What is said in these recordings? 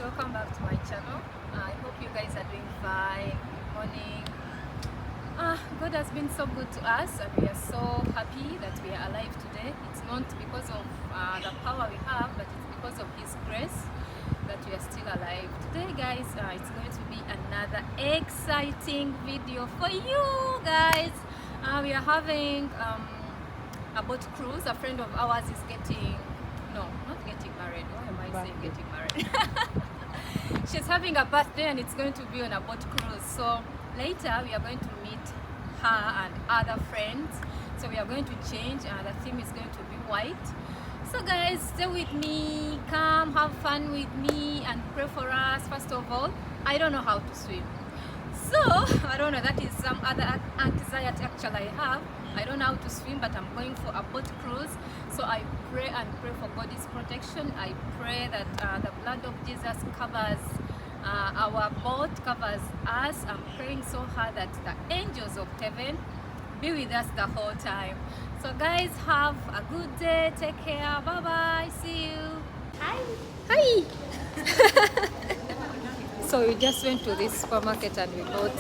welcome back to my channel. I hope you guys are doing fine. Good morning. God has been so good to us, and we are so happy that we are alive today. It's not because of the power we have, but it's because of His grace that we are still alive today, guys. It's going to be another exciting video for you guys. We are having a boat cruise. A friend of ours is getting not getting married. Why am I saying getting married? She's having a birthday and it's going to be on a boat cruise. So later we are going to meet her and other friends. So we are going to change. The theme is going to be white. So guys, stay with me, come have fun with me and pray for us. First of all, I don't know how to swim. So I don't know, that is some other anxiety actually I have. I don't know how to swim, but I'm going for a boat cruise. So I pray for God's protection. I pray that the blood of Jesus covers our boat, covers us. I'm praying so hard that the angels of heaven be with us the whole time. So guys, have a good day. Take care. Bye bye. See you. Hi. So we just went to this supermarket and we bought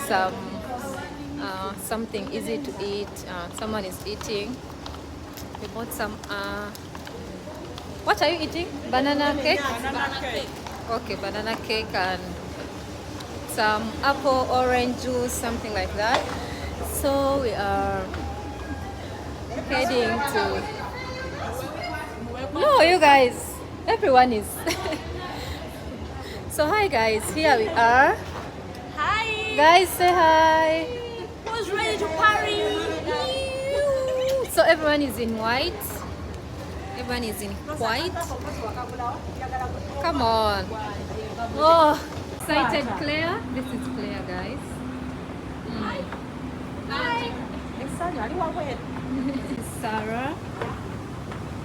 something easy to eat. Someone is eating. We bought some. What are you eating? Banana cake? Banana cake. Okay, banana cake and some apple, orange juice, something like that. So we are heading to. No, you guys. Everyone is. So hi guys, here we are. Hi. Guys, say hi. Who's ready to party? So everyone is in white. Everyone is in white. Come on. Oh, excited Claire. This is Claire, guys. Hi. This is Sarah.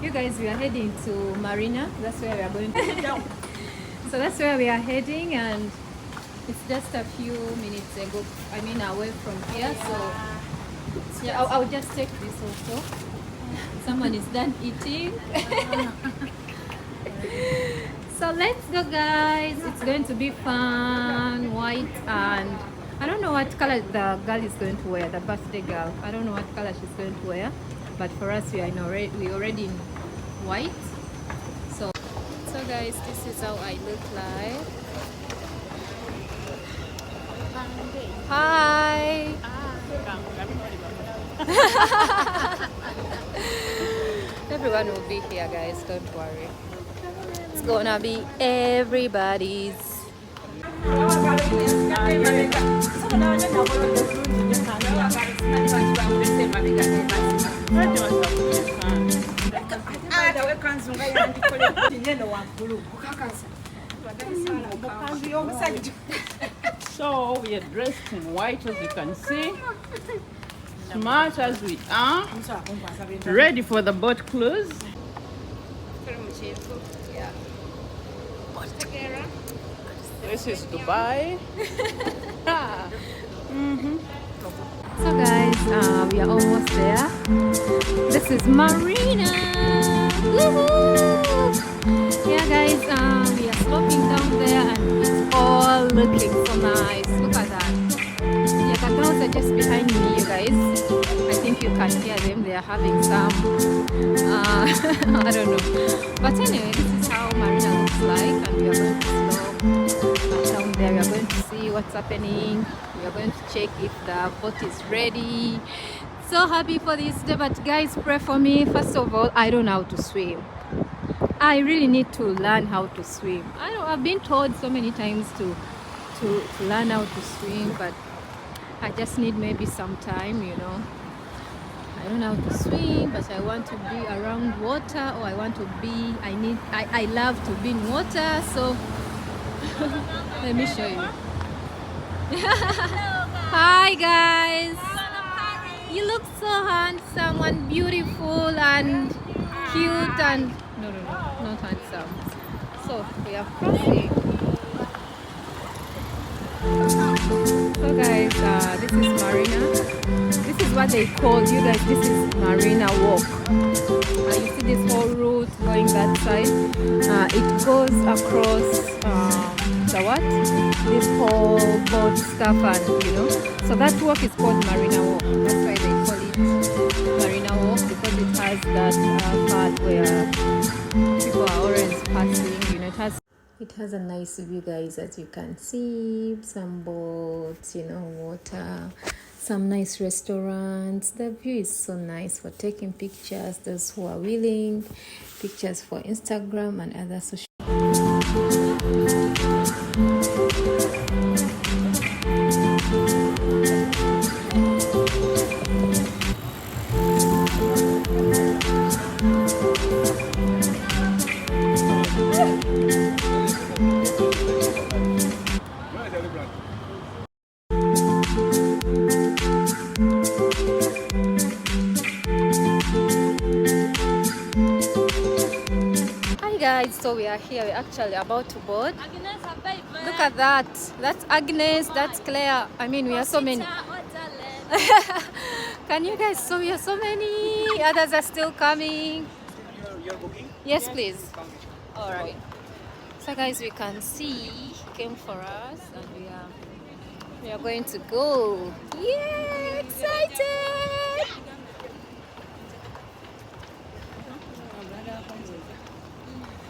You guys, we are heading to Marina. That's where we are going to. So that's where we are heading, and it's just a few minutes ago. I mean, away from here. So yeah, I'll just take this also. Someone is done eating. So let's go, guys. It's going to be fun. White, and I don't know what color the girl is going to wear. The birthday girl. I don't know what color she's going to wear. But for us, we already in white. So guys, this is how I look like. Hi. Everyone will be here, guys, don't worry. It's gonna be everybody's. So we are dressed in white, as you can see. Smart as we are. Ready for the boat cruise. This is Dubai. So guys, we are almost there. This is Marina. Woohoo! Yeah guys, we are sloping down there and it's all looking so nice. Look at that. Yeah, the girls are just behind me, you guys. I think you can hear them. They are having some, I don't know. But anyway, this is how Marina looks like, and we are going to slope down there. We are going to see what's happening. We are going to check if the boat is ready. So happy for this day, but guys, pray for me. First of all, I don't know how to swim. I really need to learn how to swim. I've been told so many times to learn how to swim, but I just need maybe some time, you know. I don't know how to swim, but I want to be around water, or I love to be in water, so let me show you. Hi guys. You look so handsome and beautiful and cute and no, not handsome. So we are crossing. So guys, this is Marina. This is what they call, you guys, this is Marina Walk. You see this whole route going that side. It goes across about stuff, and so that walk is called Marina Walk. That's why they call it Marina Walk, because it has that part where people are always passing. It has a nice view, guys, as you can see. Some boats, water, some nice restaurants. The view is so nice for taking pictures, those who are willing, pictures for Instagram and other social. Guys, so we are here. We're actually about to board. Look at that. That's Agnes. That's Claire. I mean, we are so many. Can you guys? So we are so many. Others are still coming. You're booking? Yes, please. All right. So guys, we can see came for us, and we are going to go. Yeah, excited.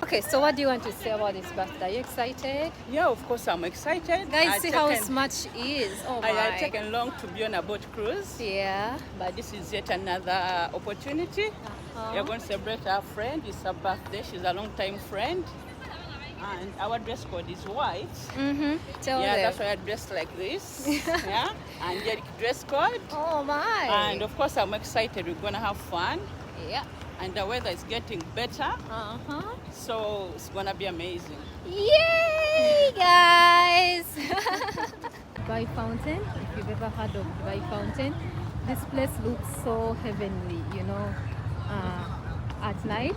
Okay, so what do you want to say about this birthday? Are you excited? Yeah, of course I'm excited. Guys, see how smart she is. Oh my. I had taken long to be on a boat cruise. Yeah. But this is yet another opportunity. We are going to celebrate our friend. It's her birthday. She's a long-time friend. And our dress code is white. Tell them. That's why I dressed like this. Yeah. And the dress code. Oh my. And of course I'm excited. We're going to have fun. Yeah. And the weather is getting better. So it's going to be amazing. Yay, guys! Dubai Fountain. If you've ever heard of Dubai Fountain, this place looks so heavenly, at night.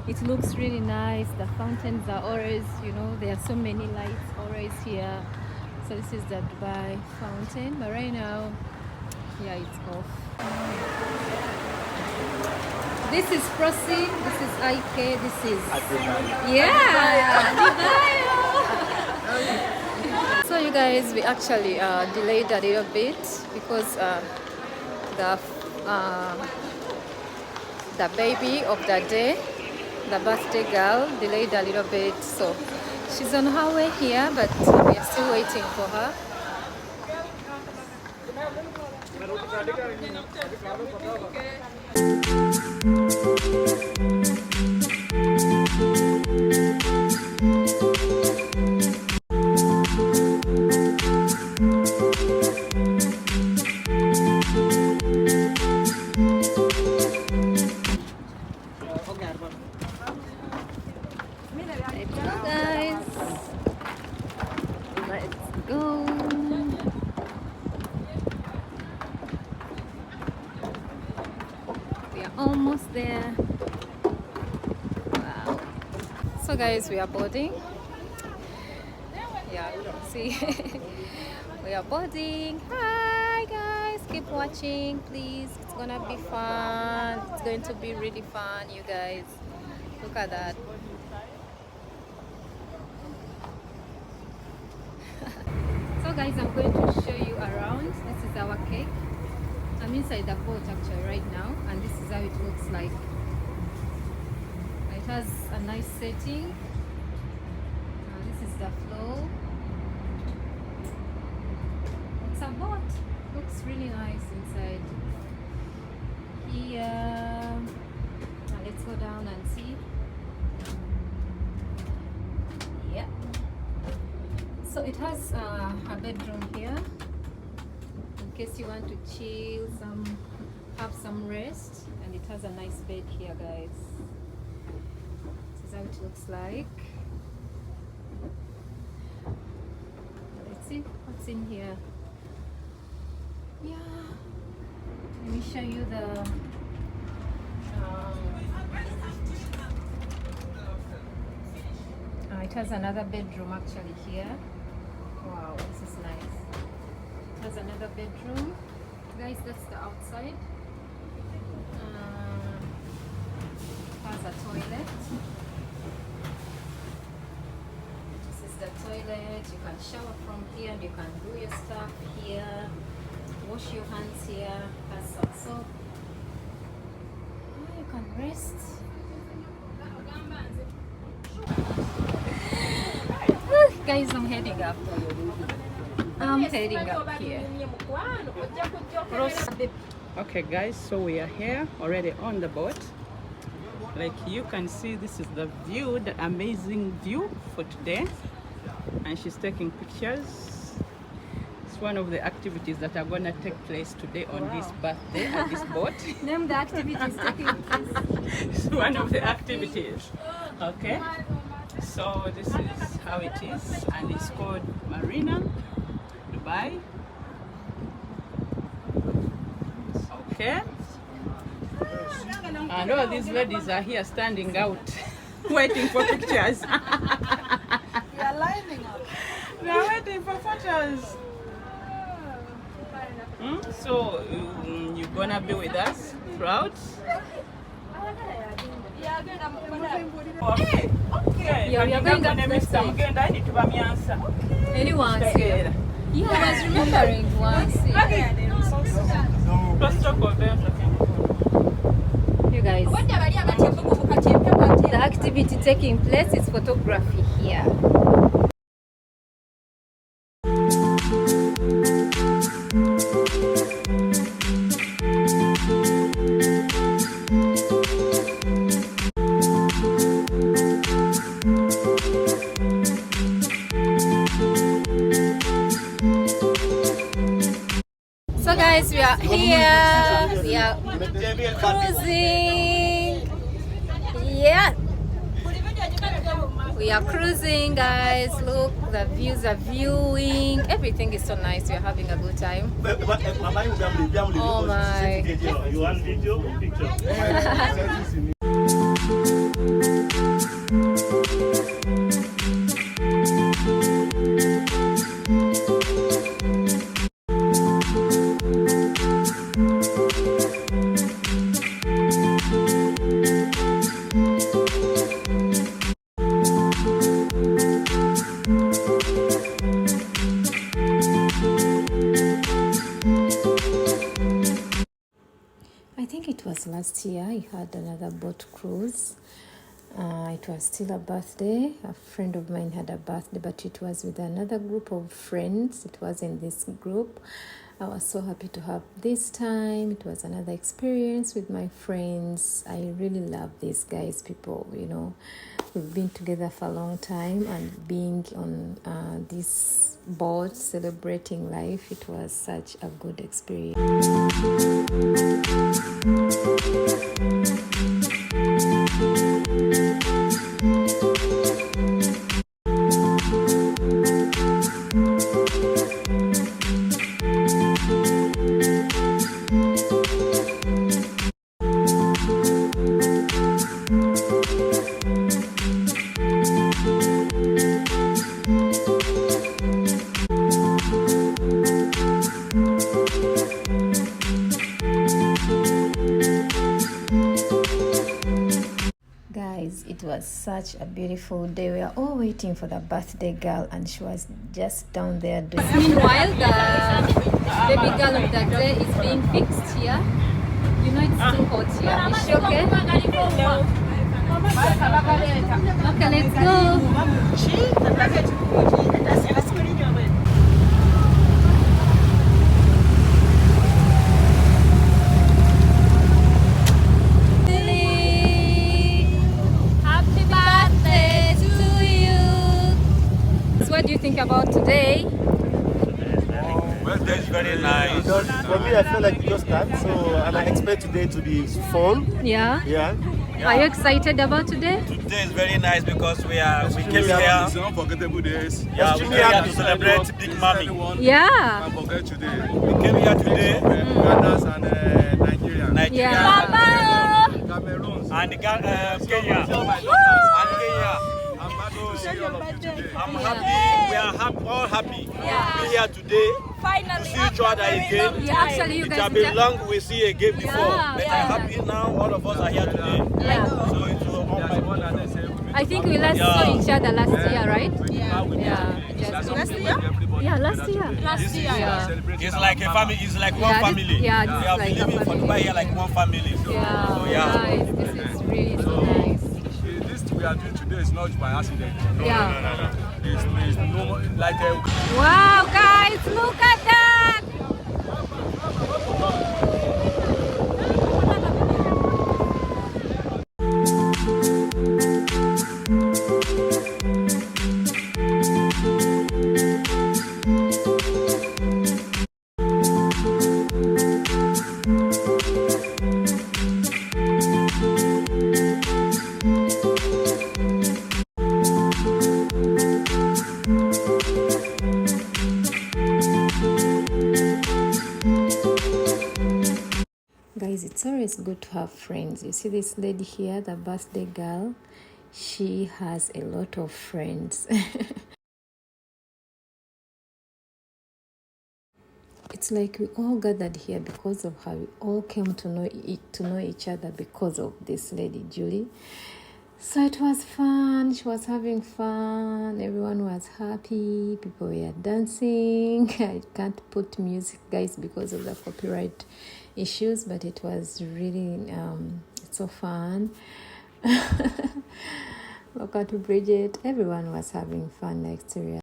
It looks really nice. The fountains are always, there are so many lights always here. So this is the Dubai Fountain. But right now, yeah, it's off. This is Prosi, this is IK, this is... Yeah! So you guys, we actually delayed a little bit because the baby of the day, the birthday girl, delayed a little bit. So she's on her way here, but we are still waiting for her. Almost there. Wow. So guys, we are boarding. Yeah, see. We are boarding. Hi guys, keep watching please. It's gonna be fun. It's going to be really fun, you guys. Look at that. So guys, I'm going to show you around. This is our cake. I'm inside the boat actually right now, and this is how it looks like. It has a nice setting. This is the floor. It's a boat. Looks really nice inside. Here, let's go down and see. Yeah. So it has a bedroom here. In case you want to chill, have some rest, and it has a nice bed here, guys. This is how it looks like. Let's see what's in here. Yeah, let me show you the it has another bedroom actually here. Wow, this is nice. Has another bedroom, guys. That's the outside. Has a toilet. This is the toilet. toilet, you can shower from here, and you can do your stuff here, wash your hands here, have some soap. You can rest. Guys, I'm heading up. I'm heading up here. Okay guys, so we are here already on the boat. Like you can see, this is the view, the amazing view for today. And she's taking pictures. It's one of the activities that are gonna take place today on this birthday at this boat. Name the activities taking place. It's one of the activities. Okay. So this is how it is, and it's called Marina Dubai. Okay. And all these ladies are here standing out, waiting for pictures. We are lining up. They're waiting for photos. So you're gonna be with us throughout? Okay. Okay. Yeah, we are going up to the stage. Anyone's here? Yeah, I was remembering once. You guys, the activity taking place is photography here. So guys, we are here. We are cruising. Yeah. We are cruising, guys. Look, the views are viewing. Everything is so nice. We are having a good time. Oh my. You want video or picture? I think it was last year I had another boat cruise. It was still a birthday. A friend of mine had a birthday, but it was with another group of friends. It was in this group. I was so happy to have this time. It was another experience with my friends. I really love these guys, people, you know. We've been together for a long time, and being on this boat celebrating life, it was such a good experience. Guys, it was such a beautiful day. We are all waiting for the birthday girl, and she was just down there doing. Meanwhile, the baby girl of the day is being fixed here. You know it's too hot here. Is she okay? Okay, let's go. What do you think about today? Well, that's very nice. Because for me, I feel like it just started, so and I expect today to be fun. Yeah. Yeah. Are you excited about today? Today is very nice because we came Extremely here. happy. Unforgettable days. Yeah, we came here to celebrate Big Mommy. Yeah. Can't forget today. We came here today. Ghana's and Nigeria. Nigeria Yeah. Cameroon. and Kenya. And Kenya. I'm happy to see all of you today. I'm happy. We are all happy to be here today to see each other again. Yeah, actually, you It guys. has been long we see again before. Yeah, But yeah. I'm happy now all of us are here today. Yeah. So it's all There's my one and the same. I think we last saw each other last year, right? Yeah. Last year? Yeah, last year. Last year. Yeah. It's like a family. It's like one family. Yeah, We this have is been like a living for family. Dubai here like one family. So, Yeah, so yeah. guys, this is really so nice. This we are doing today is not by accident. Yeah. It's no like a Wow, guys, look at that! Guys, it's always good to have friends. You see this lady here, the birthday girl, she has a lot of friends. It's like we all gathered here because of her. We all came to know each other because of this lady, Julie. So it was fun. She was having fun. Everyone was happy. People were dancing. I can't put music, guys, because of the copyright issues, but it was really so fun. Look at Bridget. Everyone was having fun next to her.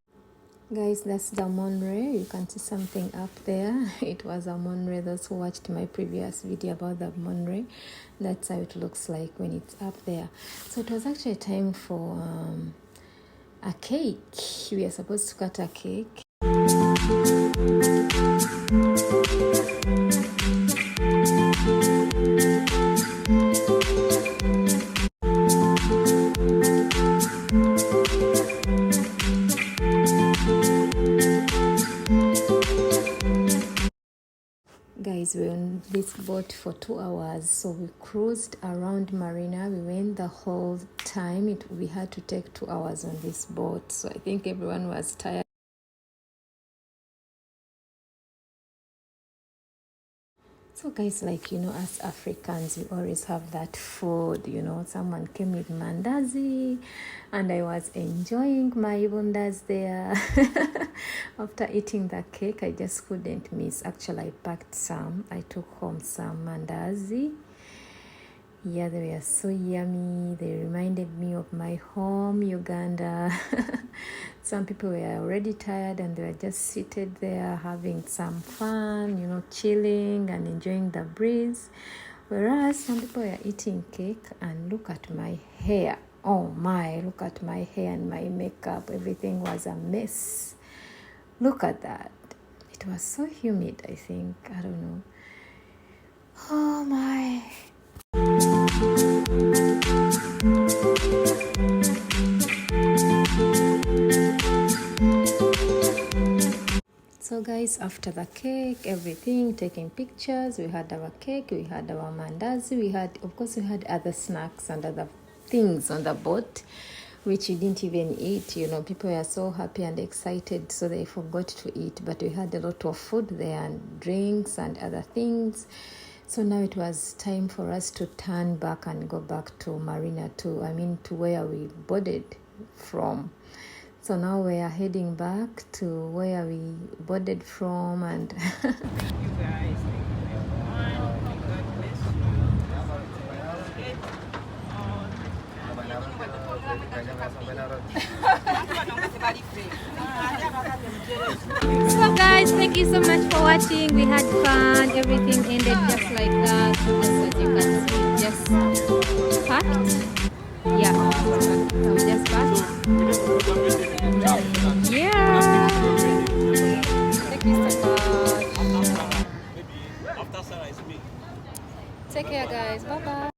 Guys, that's the Monterey. You can see something up there. It was a Monterey. Those who watched my previous video about the Monterey, that's how it looks like when it's up there. So it was actually time for a cake. We are supposed to cut a cake. Guys, we were on this boat for 2 hours, so we cruised around Marina. We went the whole time. We had to take 2 hours on this boat, so I think everyone was tired. So guys, like, you know, as Africans, we always have that food, you know. Someone came with mandazi and I was enjoying my bundas there. After eating the cake, I just couldn't miss. Actually, I packed some. I took home some mandazi. Yeah, they were so yummy. They reminded me of my home, Uganda. Some people were already tired and they were just seated there having some fun, you know, chilling and enjoying the breeze. Whereas some people were eating cake. And look at my hair. Oh my, look at my hair and my makeup. Everything was a mess. Look at that. It was so humid, I think. I don't know. Oh my. So guys, after the cake, everything, taking pictures, we had our cake, we had our mandazi, we had other snacks and other things on the boat which we didn't even eat. You know, people were so happy and excited, so they forgot to eat, but we had a lot of food there and drinks and other things. So now it was time for us to turn back and go back to Marina to where we boarded from. So now we are heading back to where we boarded from, and You guys, thank you everyone. God bless you. So guys, thank you so much for watching. We had fun. Everything ended just like that. Just as you can see, just packed. Yeah, so we just packed. Yeah. Thank you so much. Maybe after Sarah is me. Take care, guys. Bye bye.